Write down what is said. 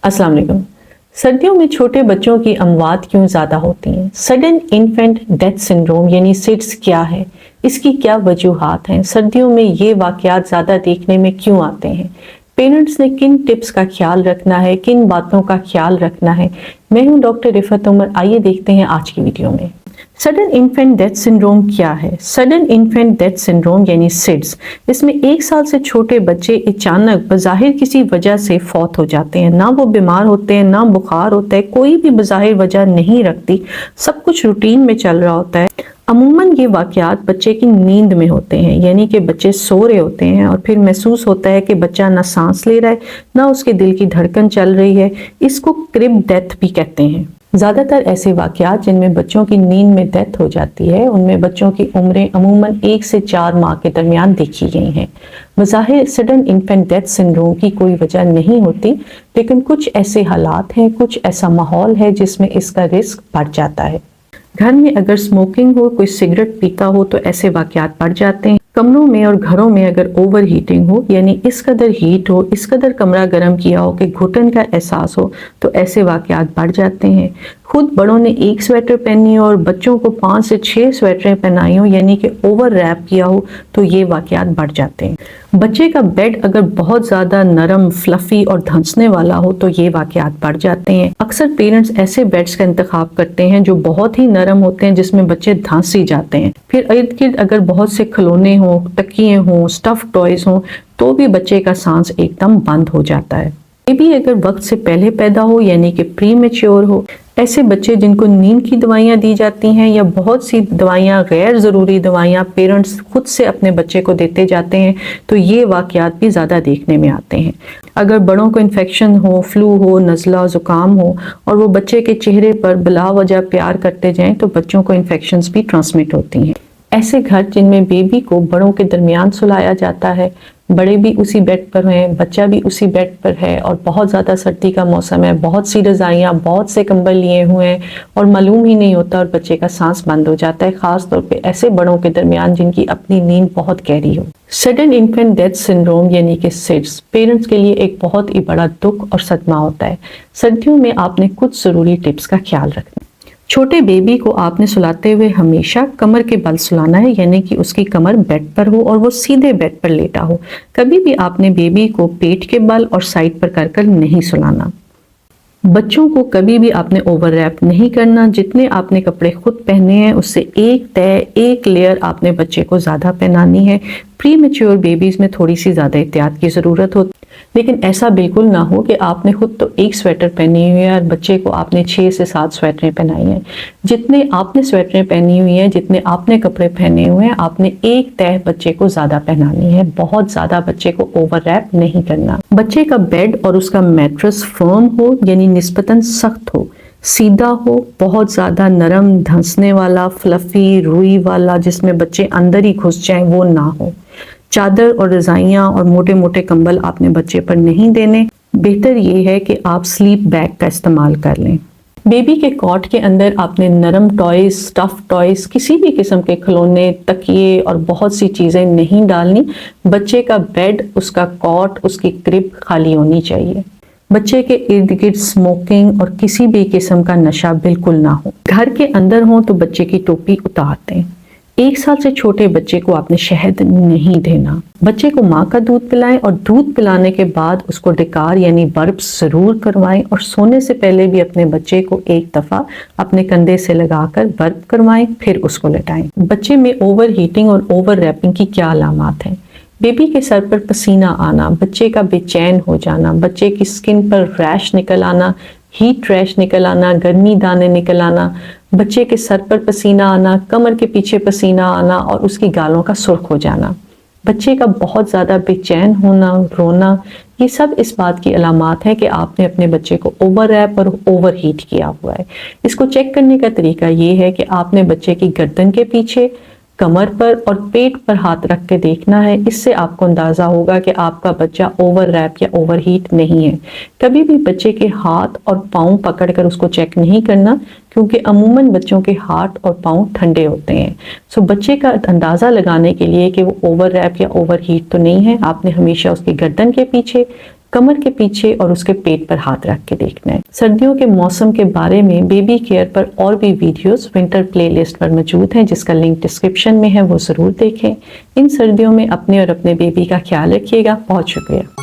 अस्सलाम वालेकुम। सर्दियों में छोटे बच्चों की अमवात क्यों ज़्यादा होती हैं? सडन इन्फेंट डेथ सिंड्रोम यानी सिड्स क्या है? इसकी क्या वजूहात हैं? सर्दियों में ये वाक़यात ज़्यादा देखने में क्यों आते हैं? पेरेंट्स ने किन टिप्स का ख्याल रखना है, किन बातों का ख्याल रखना है? मैं हूँ डॉक्टर रिफत उमर। आइए देखते हैं आज की वीडियो में। सडन इन्फेंट डेथ सिंड्रोम क्या है? सडन इन्फेंट डेथ सिंड्रोम यानी सिड्स, इसमें 1 साल से छोटे बच्चे अचानक बज़ाहिर किसी वजह से फौत हो जाते हैं। ना वो बीमार होते हैं, ना बुखार होता है, कोई भी बज़ाहिर वजह नहीं रखती, सब कुछ रूटीन में चल रहा होता है। अमूमन ये वाक़यात बच्चे की नींद में होते हैं, यानी कि बच्चे सो रहे होते हैं और फिर महसूस होता है कि बच्चा ना सांस ले रहा है, ना उसके दिल की धड़कन चल रही है। इसको क्रिब डेथ भी कहते हैं। ज़्यादातर ऐसे वाक़यात जिनमें बच्चों की नींद में डेथ हो जाती है, उनमें बच्चों की उम्रें अमूमन 1 से 4 माह के दरमियान देखी गई हैं। बज़ाहिर सडन इन्फेंट डेथ सिंड्रोम की कोई वजह नहीं होती, लेकिन कुछ ऐसे हालात हैं, कुछ ऐसा माहौल है जिसमें इसका रिस्क बढ़ जाता है। घर में अगर स्मोकिंग हो, कोई सिगरेट पीता हो तो ऐसे वाक़यात बढ़ जाते हैं। कमरों में और घरों में अगर ओवर हीटिंग हो, यानी इस कदर हीट हो, इस कदर कमरा गर्म किया हो कि घुटन का एहसास हो, तो ऐसे वाक़यात बढ़ जाते हैं। खुद बड़ों ने 1 स्वेटर पहनी हो और बच्चों को 5 से 6 स्वेटरें पहनाई हो, यानी कि ओवर रैप किया हो, तो ये वाक़यात बढ़ जाते हैं। बच्चे का बेड अगर बहुत ज़्यादा नरम, फ्लफ़ी और धंसने वाला हो तो ये वाक़यात बढ़ जाते हैं। अक्सर पेरेंट्स ऐसे बेड्स का इंतखाब करते हैं जो बहुत ही नरम होते हैं, जिसमें बच्चे धंस ही जाते हैं। फिर इर्द गिर्द अगर बहुत से खिलौने हों, तकिए हों, स्टफ टॉयज हों, तो भी बच्चे का सांस एकदम बंद हो जाता है। बेबी अगर वक्त से पहले पैदा हो, यानी कि प्री मैच्योर हो, ऐसे बच्चे जिनको नींद की दवाइयाँ दी जाती हैं या बहुत सी दवाइयाँ, गैर ज़रूरी दवाइयाँ पेरेंट्स खुद से अपने बच्चे को देते जाते हैं, तो ये वाक़यात भी ज़्यादा देखने में आते हैं। अगर बड़ों को इन्फेक्शन हो, फ्लू हो, नज़ला, ज़ुकाम हो और वो बच्चे के चेहरे पर बिला वजह प्यार करते जाएं, तो बच्चों को इन्फेक्शंस भी ट्रांसमिट होती हैं। ऐसे घर जिनमें बेबी को बड़ों के दरमियान सुलाया जाता है, बड़े भी उसी बेड पर हैं, बच्चा भी उसी बेड पर है और बहुत ज़्यादा सर्दी का मौसम है, बहुत सी रज़ाइयाँ, बहुत से कंबल लिए हुए हैं और मालूम ही नहीं होता और बच्चे का सांस बंद हो जाता है, ख़ास तौर पे ऐसे बड़ों के दरमियान जिनकी अपनी नींद बहुत गहरी हो। सडन इन्फेंट डेथ सिंड्रोम यानी कि सिड्स पेरेंट्स के लिए एक बहुत ही बड़ा दुख और सदमा होता है। सर्दियों में आपने कुछ ज़रूरी टिप्स का ख्याल रखना। छोटे बेबी को आपने सुलाते हुए हमेशा कमर के बल सुलाना है, यानी कि उसकी कमर बेड पर हो और वो सीधे बेड पर लेटा हो। कभी भी आपने बेबी को पेट के बल और साइड पर कर कर नहीं सुलाना। बच्चों को कभी भी आपने ओवर रैप नहीं करना। जितने आपने कपड़े खुद पहने हैं उससे एक तय, एक लेयर आपने बच्चे को ज़्यादा पहनानी है। प्री मैच्योर बेबीज़ में थोड़ी सी ज़्यादा एहतियात की ज़रूरत होती है, लेकिन ऐसा बिल्कुल ना हो कि आपने खुद तो 1 स्वेटर पहनी हुई है और बच्चे को आपने 6 से 7 स्वेटरें पहनाई हैं। जितने आपने स्वेटरें पहनी हुई हैं, जितने आपने कपड़े पहने हुए हैं, आपने एक तय बच्चे को ज़्यादा पहनानी है। बहुत ज़्यादा बच्चे को ओवर रैप नहीं करना। बच्चे का बेड और उसका मैट्रेस फर्म हो, यानी निस्बतन सख्त हो, सीधा हो, बहुत ज़्यादा नरम, धंसने वाला, फ्लफ़ी, रुई वाला, जिसमें बच्चे अंदर ही घुस जाएं, वो ना हो। चादर और रज़ाइयाँ और मोटे मोटे कंबल आपने बच्चे पर नहीं देने। बेहतर ये है कि आप स्लीप बैग का इस्तेमाल कर लें। बेबी के कॉट के अंदर आपने नरम टॉयज, स्टफ टॉयज, किसी भी किस्म के खिलौने, तकिए और बहुत सी चीज़ें नहीं डालनी। बच्चे का बेड, उसका कॉट, उसकी क्रिब खाली होनी चाहिए। बच्चे के इर्द गिर्द स्मोकिंग और किसी भी किस्म का नशा बिल्कुल ना हो। घर के अंदर हो तो बच्चे की टोपी उतार दें। 1 साल से छोटे बच्चे को आपने शहद नहीं देना। बच्चे को माँ का दूध पिलाएं और दूध पिलाने के बाद उसको डिकार यानी बर्प ज़रूर करवाएं और सोने से पहले भी अपने बच्चे को एक दफ़ा अपने कंधे से लगाकर बर्प करवाएं, फिर उसको लेटाएं। बच्चे में ओवर हीटिंग और ओवर रैपिंग की क्या अलामात हैं? बेबी के सर पर पसीना आना, बच्चे का बेचैन हो जाना, बच्चे की स्किन पर रैश निकल आना, हीट रैश निकल आना, गर्मी दाने निकल आना, बच्चे के सर पर पसीना आना, कमर के पीछे पसीना आना और उसकी गालों का सुर्ख हो जाना, बच्चे का बहुत ज़्यादा बेचैन होना, रोना, ये सब इस बात की अलामात है कि आपने अपने बच्चे को ओवर रैप और ओवर हीट किया हुआ है। इसको चेक करने का तरीका ये है कि आपने बच्चे की गर्दन के पीछे, कमर पर और पेट पर हाथ रख के देखना है। इससे आपको अंदाज़ा होगा कि आपका बच्चा ओवर रैप या ओवर हीट नहीं है। कभी भी बच्चे के हाथ और पाँव पकड़कर उसको चेक नहीं करना, क्योंकि अमूमन बच्चों के हाथ और पाँव ठंडे होते हैं। सो बच्चे का अंदाज़ा लगाने के लिए कि वो ओवर रैप या ओवर हीट तो नहीं है, आपने हमेशा उसकी गर्दन के पीछे, کمر کے پیچھے اور اس کے پیٹ پر ہاتھ رکھ کے دیکھنا ہے۔ سردیوں کے موسم کے بارے میں بیبی کیئر پر اور بھی ویڈیوز ونٹر پلے لسٹ پر موجود ہیں، جس کا لنک ڈسکرپشن میں ہے، وہ ضرور دیکھیں۔ ان سردیوں میں اپنے اور اپنے بیبی کا خیال رکھیے گا۔ بہت شکریہ۔